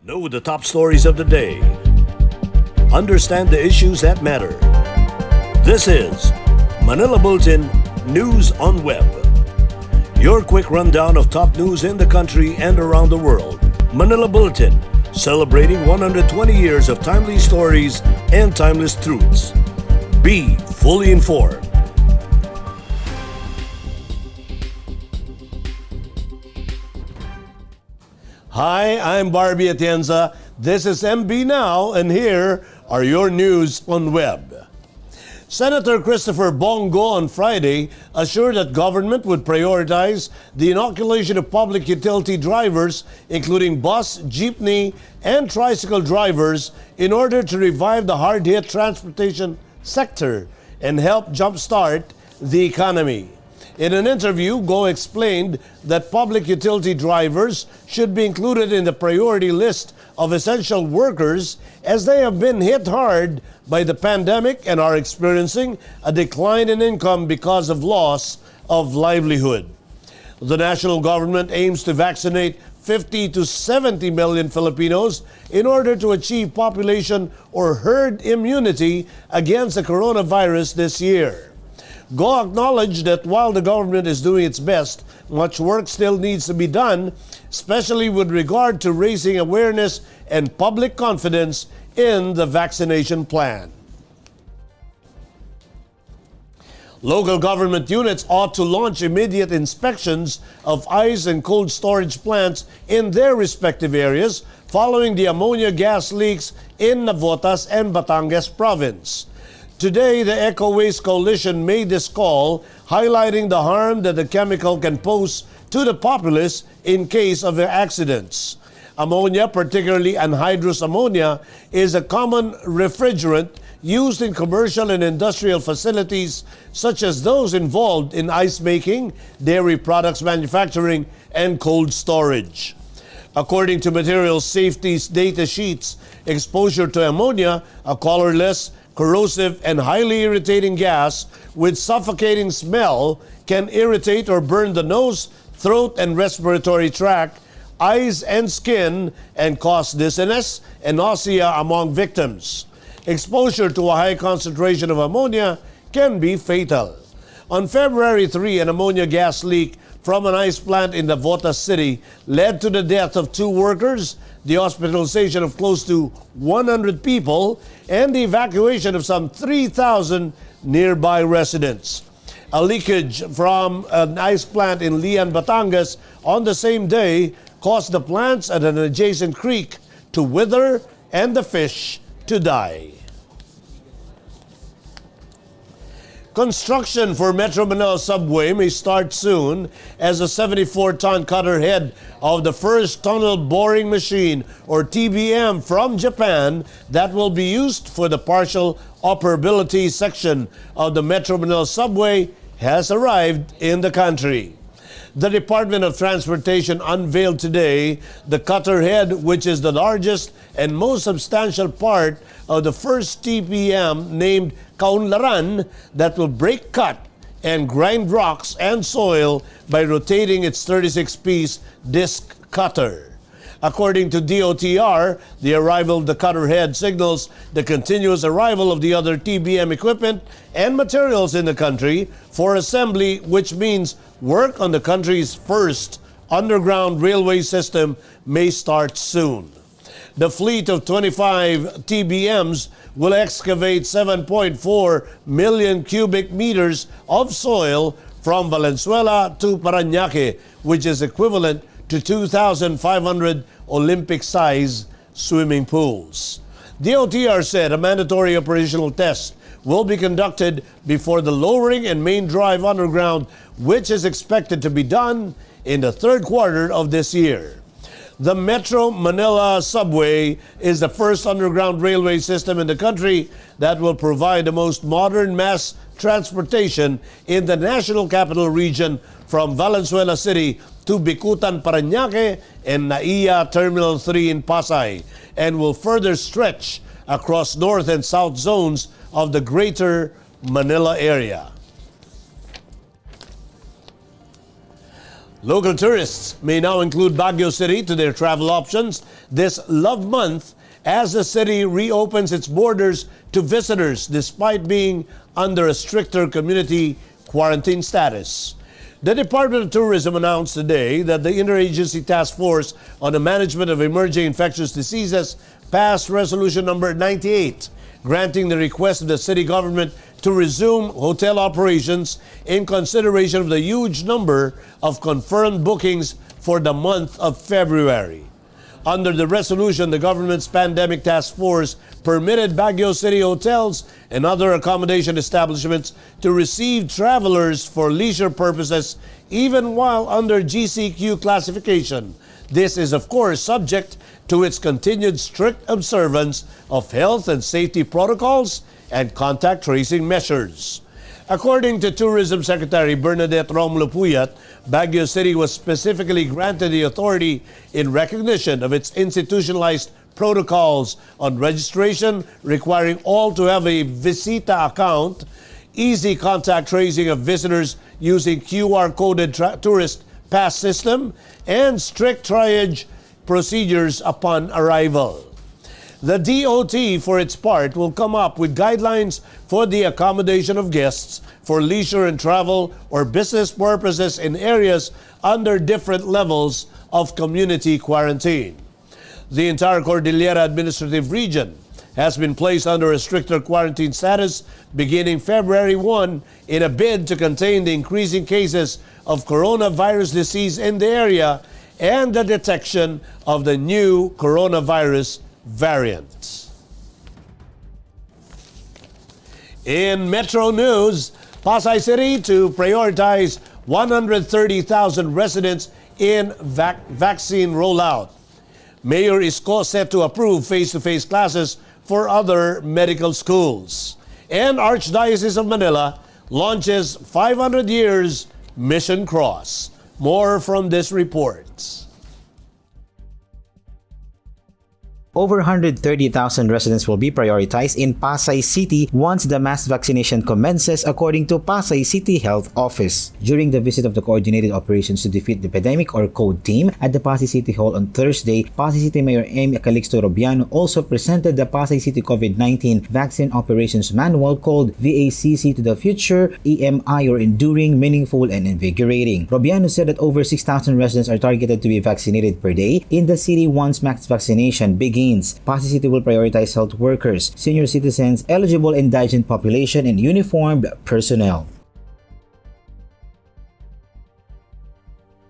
Know the top stories of the day. Understand the issues that matter. This is Manila Bulletin News on Web. Your quick rundown of top news in the country and around the world. Manila Bulletin, celebrating 120 years of timely stories and timeless truths. Be fully informed. Hi, I'm Barbie Atienza. This is MB Now, and here are your news on web. Senator Christopher Bongo on Friday assured that government would prioritize the inoculation of public utility drivers, including bus, jeepney, and tricycle drivers, in order to revive the hard-hit transportation sector and help jumpstart the economy. In an interview, Go explained that public utility drivers should be included in the priority list of essential workers as they have been hit hard by the pandemic and are experiencing a decline in income because of loss of livelihood. The national government aims to vaccinate 50 to 70 million Filipinos in order to achieve population or herd immunity against the coronavirus this year. Go acknowledged that while the government is doing its best, much work still needs to be done, especially with regard to raising awareness and public confidence in the vaccination plan. Local government units ought to launch immediate inspections of ice and cold storage plants in their respective areas following the ammonia gas leaks in Navotas and Batangas province. Today, the Eco Waste Coalition made this call, highlighting the harm that the chemical can pose to the populace in case of accidents. Ammonia, particularly anhydrous ammonia, is a common refrigerant used in commercial and industrial facilities such as those involved in ice making, dairy products manufacturing, and cold storage. According to material safety data sheets, exposure to ammonia, a colorless, corrosive, and highly irritating gas with suffocating smell, can irritate or burn the nose, throat, and respiratory tract, eyes, and skin, and cause dizziness and nausea among victims. Exposure to a high concentration of ammonia can be fatal. On February 3, an ammonia gas leak from an ice plant in Davao City led to the death of 2 workers, the hospitalization of close to 100 people, and the evacuation of some 3,000 nearby residents. A leakage from an ice plant in Lian, Batangas on the same day caused the plants at an adjacent creek to wither and the fish to die. Construction for Metro Manila subway may start soon as a 74-ton cutter head of the first tunnel boring machine, or TBM, from Japan that will be used for the partial operability section of the Metro Manila subway has arrived in the country. The Department of Transportation unveiled today the cutter head, which is the largest and most substantial part of the first TBM, named Kaunlaran, that will break, cut, and grind rocks and soil by rotating its 36-piece disc cutter. According to DOTR, the arrival of the cutter head signals the continuous arrival of the other TBM equipment and materials in the country for assembly, which means work on the country's first underground railway system may start soon. The fleet of 25 TBMs will excavate 7.4 million cubic meters of soil from Valenzuela to Parañaque, which is equivalent to 2,500 Olympic-size swimming pools. DOTR said a mandatory operational test will be conducted before the lowering and main drive underground, which is expected to be done in the third quarter of this year. The Metro Manila subway is the first underground railway system in the country that will provide the most modern mass transportation in the National Capital Region from Valenzuela City to Bicutan, Parañaque, and Naiya Terminal 3 in Pasay, and will further stretch across north and south zones of the greater Manila area. Local tourists may now include Baguio City to their travel options this Love Month as the city reopens its borders to visitors despite being under a stricter community quarantine status. The Department of Tourism announced today that the Interagency Task Force on the Management of Emerging Infectious Diseases passed Resolution number 98, granting the request of the city government to resume hotel operations in consideration of the huge number of confirmed bookings for the month of February. Under the resolution, the government's pandemic task force permitted Baguio City hotels and other accommodation establishments to receive travelers for leisure purposes even while under GCQ classification. This is, of course, subject to its continued strict observance of health and safety protocols and contact tracing measures. According to Tourism Secretary Bernadette Puyat, Baguio City was specifically granted the authority in recognition of its institutionalized protocols on registration, requiring all to have a Visita account, easy contact tracing of visitors using QR-coded tourist pass system, and strict triage procedures upon arrival. The DOT, for its part, will come up with guidelines for the accommodation of guests for leisure and travel or business purposes in areas under different levels of community quarantine. The entire Cordillera Administrative Region has been placed under a stricter quarantine status beginning February 1 in a bid to contain the increasing cases of coronavirus disease in the area and the detection of the new coronavirus variant. In Metro News, Pasay City to prioritize 130,000 residents in vaccine rollout. Mayor Isko set to approve face-to-face classes for other medical schools. And Archdiocese of Manila launches 500 years Mission Cross. More from this report. Over 130,000 residents will be prioritized in Pasay City once the mass vaccination commences, according to Pasay City Health Office. During the visit of the Coordinated Operations to Defeat the Epidemic or CODE team at the Pasay City Hall on Thursday, Pasay City Mayor M. Calixto Robiano also presented the Pasay City COVID-19 Vaccine Operations Manual called VACC to the Future, EMI or Enduring, Meaningful, and Invigorating. Robiano said that over 6,000 residents are targeted to be vaccinated per day in the city once mass vaccination begins. Pasay City will prioritize health workers, senior citizens, eligible indigent population, and uniformed personnel.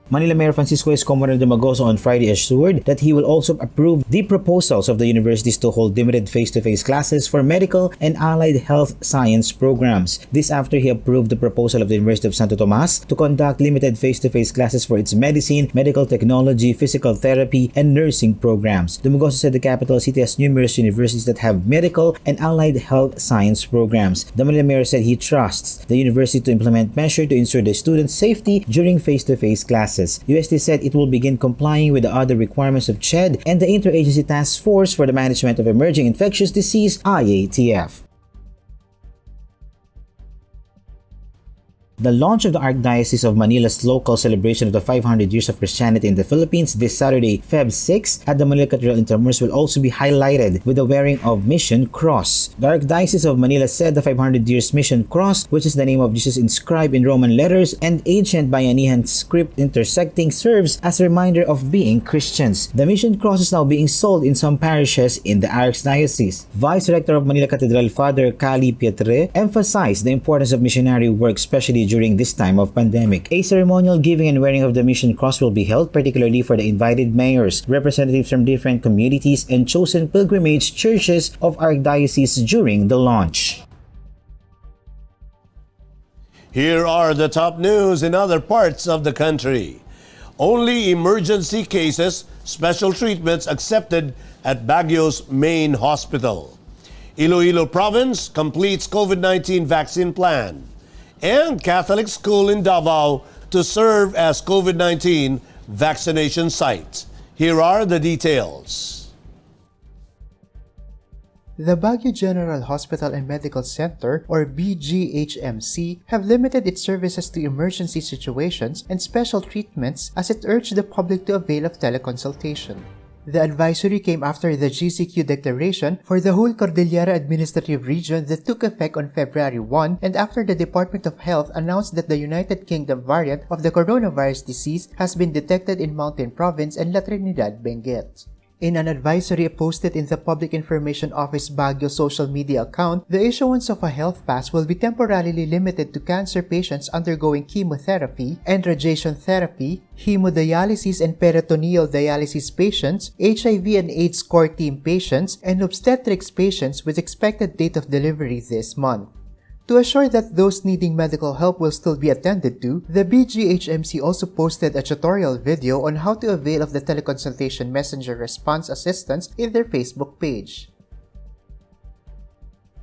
Manila Mayor Francisco Escobar de Magoso on Friday assured that he will also approve the proposals of the universities to hold limited face-to-face classes for medical and allied health science programs. This after he approved the proposal of the University of Santo Tomas to conduct limited face-to-face classes for its medicine, medical technology, physical therapy, and nursing programs. De Magoso said the capital city has numerous universities that have medical and allied health science programs. The Manila Mayor said he trusts the university to implement measures to ensure the students' safety during face-to-face classes. UST said it will begin complying with the other requirements of CHED and the Interagency Task Force for the Management of Emerging Infectious Disease, IATF. The launch of the Archdiocese of Manila's local celebration of the 500 years of Christianity in the Philippines this Saturday, Feb 6, at the Manila Cathedral Intramuros will also be highlighted with the wearing of Mission Cross. The Archdiocese of Manila said the 500 years Mission Cross, which is the name of Jesus inscribed in Roman letters and ancient Bayanihan script intersecting, serves as a reminder of being Christians. The Mission Cross is now being sold in some parishes in the Archdiocese. Vice Rector of Manila Cathedral, Father Cali Pietre, emphasized the importance of missionary work, especially during this time of pandemic. A ceremonial giving and wearing of the Mission Cross will be held particularly for the invited mayors, representatives from different communities, and chosen pilgrimage churches of Archdiocese during the launch. Here are the top news in other parts of the country. Only emergency cases, special treatments accepted at Baguio's main hospital. Iloilo Province completes COVID-19 vaccine plan. And Catholic school in Davao to serve as COVID-19 vaccination site. Here are the details. The Baguio General Hospital and Medical Center, or BGHMC, have limited its services to emergency situations and special treatments as it urged the public to avail of teleconsultation. The advisory came after the GCQ declaration for the whole Cordillera Administrative Region that took effect on February 1 and after the Department of Health announced that the United Kingdom variant of the coronavirus disease has been detected in Mountain Province and La Trinidad, Benguet. In an advisory posted in the Public Information Office Baguio social media account, the issuance of a health pass will be temporarily limited to cancer patients undergoing chemotherapy and radiation therapy, hemodialysis and peritoneal dialysis patients, HIV and AIDS core team patients, and obstetrics patients with expected date of delivery this month. To assure that those needing medical help will still be attended to, the BGHMC also posted a tutorial video on how to avail of the teleconsultation messenger response assistance in their Facebook page.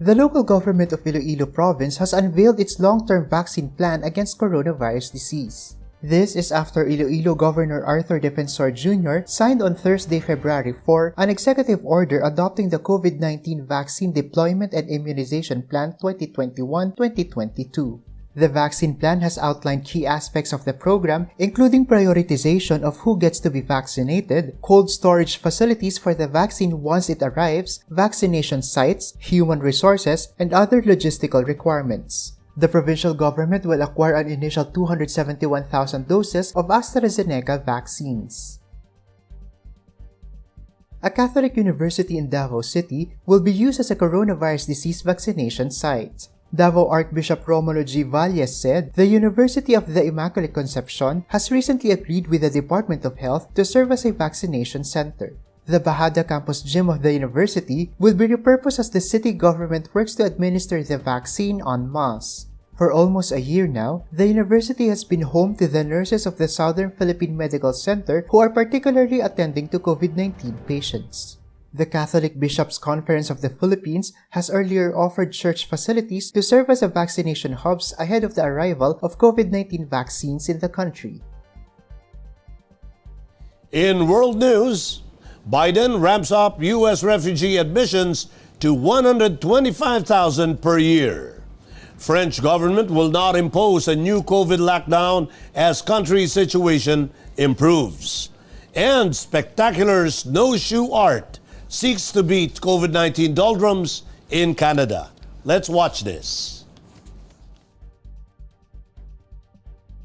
The local government of Iloilo Province has unveiled its long-term vaccine plan against coronavirus disease. This is after Iloilo Governor Arthur Defensor Jr. signed on Thursday, February 4, an executive order adopting the COVID-19 Vaccine Deployment and Immunization Plan 2021-2022. The vaccine plan has outlined key aspects of the program, including prioritization of who gets to be vaccinated, cold storage facilities for the vaccine once it arrives, vaccination sites, human resources, and other logistical requirements. The provincial government will acquire an initial 271,000 doses of AstraZeneca vaccines. A Catholic university in Davao City will be used as a coronavirus disease vaccination site. Davao Archbishop Romulo G. Valles said the University of the Immaculate Conception has recently agreed with the Department of Health to serve as a vaccination center. The Bahada campus gym of the university will be repurposed as the city government works to administer the vaccine en masse. For almost a year now, the university has been home to the nurses of the Southern Philippine Medical Center who are particularly attending to COVID-19 patients. The Catholic Bishops' Conference of the Philippines has earlier offered church facilities to serve as vaccination hubs ahead of the arrival of COVID-19 vaccines in the country. In world news, Biden ramps up U.S. refugee admissions to 125,000 per year. French government will not impose a new COVID lockdown as country situation improves. And spectacular snowshoe art seeks to beat COVID-19 doldrums in Canada. Let's watch this.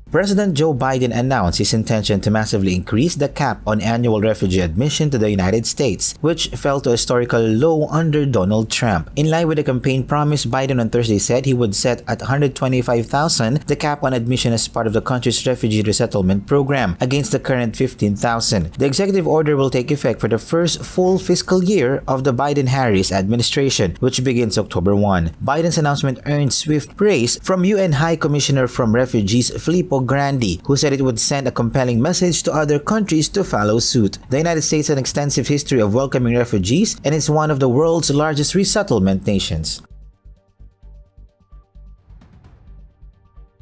President Joe Biden announced his intention to massively increase the cap on annual refugee admission to the United States, which fell to a historical low under Donald Trump. In line with the campaign promise, Biden on Thursday said he would set at 125,000 the cap on admission as part of the country's refugee resettlement program, against the current 15,000. The executive order will take effect for the first full fiscal year of the Biden-Harris administration, which begins October 1. Biden's announcement earned swift praise from UN High Commissioner for Refugees Filippo Grandi, who said it would send a compelling message to other countries to follow suit. The United States has an extensive history of welcoming refugees and is one of the world's largest resettlement nations.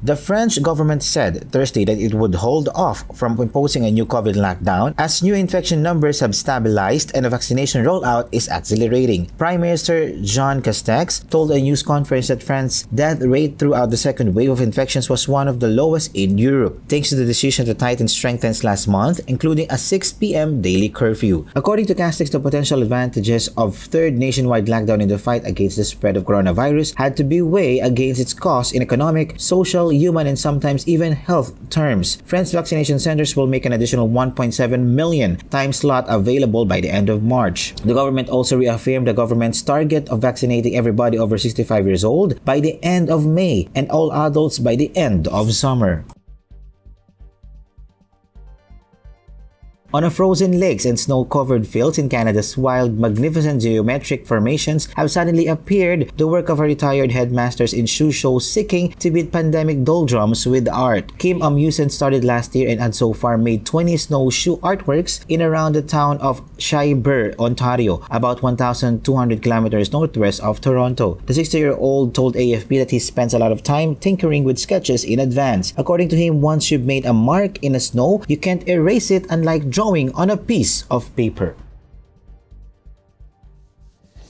The French government said Thursday that it would hold off from imposing a new COVID lockdown as new infection numbers have stabilized and the vaccination rollout is accelerating. Prime Minister Jean Castex told a news conference that France's death rate throughout the second wave of infections was one of the lowest in Europe, thanks to the decision to tighten strengthens last month, including a 6 p.m. daily curfew. According to Castex, the potential advantages of third nationwide lockdown in the fight against the spread of coronavirus had to be weighed against its costs in economic, social, human, and sometimes even health terms. French vaccination centers will make an additional 1.7 million time slot available by the end of March. The government also reaffirmed the government's target of vaccinating everybody over 65 years old by the end of May and all adults by the end of summer. On a frozen lakes and snow-covered fields in Canada's wild, magnificent geometric formations have suddenly appeared, the work of a retired headmasters in shoe shows seeking to beat pandemic doldrums with art. Kim Amusen started last year and had so far made 20 snowshoe artworks in around the town of Shiber, Ontario, about 1,200 kilometers northwest of Toronto. The 60-year-old told AFP that he spends a lot of time tinkering with sketches in advance. According to him, once you've made a mark in the snow, you can't erase it, unlike drawing on a piece of paper.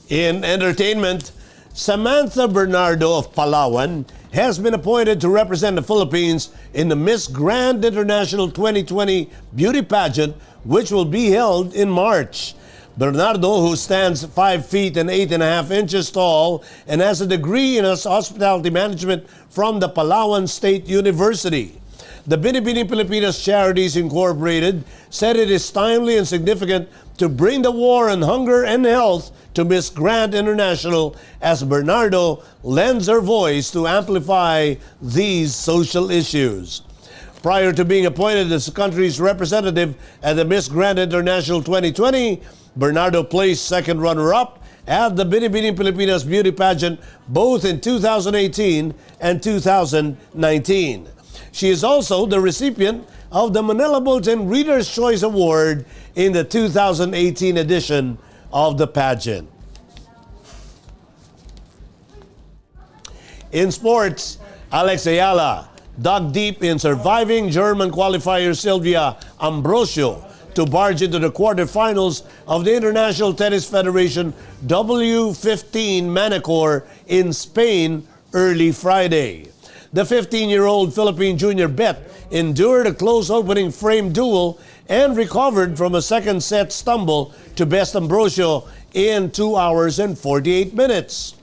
In entertainment, Samantha Bernardo of Palawan has been appointed to represent the Philippines in the Miss Grand International 2020 beauty pageant, which will be held in March. Bernardo, who stands 5 feet and 8.5 inches tall and has a degree in hospitality management from the Palawan State University. The Binibining Pilipinas Charities Incorporated said it is timely and significant to bring the war on hunger and health to Miss Grand International as Bernardo lends her voice to amplify these social issues. Prior to being appointed as the country's representative at the Miss Grand International 2020, Bernardo placed second runner-up at the Binibining Pilipinas beauty pageant both in 2018 and 2019. She is also the recipient of the Manila Bulletin Reader's Choice Award in the 2018 edition of the pageant. In sports, Alex Eala dug deep in surviving German qualifier Silvia Ambrosio to barge into the quarterfinals of the International Tennis Federation W15 Manacor in Spain early Friday. The 15-year-old Philippine junior bet endured a close opening frame duel and recovered from a second set stumble to best Ambrosio in 2 hours and 48 minutes.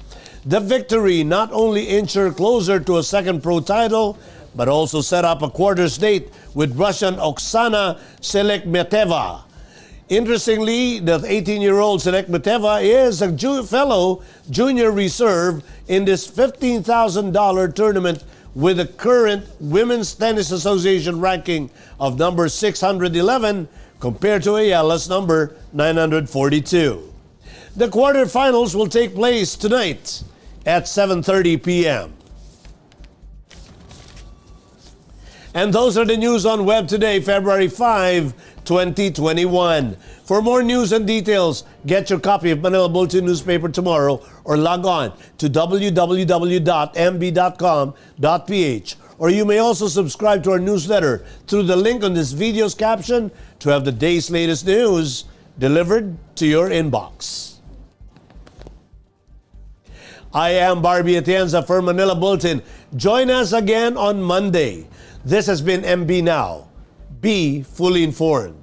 The victory not only inched her closer to a second pro title, but also set up a quarters date with Russian Oksana Selekmeteva. Interestingly, the 18-year-old Selekmeteva is a fellow junior reserve in this $15,000 tournament with a current Women's Tennis Association ranking of number 611 compared to Eala's number 942. The quarterfinals will take place tonight at 7:30 p.m. And those are the news on web today, February 5, 2021. For more news and details, get your copy of Manila Bulletin newspaper tomorrow or log on to www.mb.com.ph. Or you may also subscribe to our newsletter through the link on this video's caption to have the day's latest news delivered to your inbox. I am Barbie Atienza for Manila Bulletin. Join us again on Monday. This has been MB Now. Be fully informed.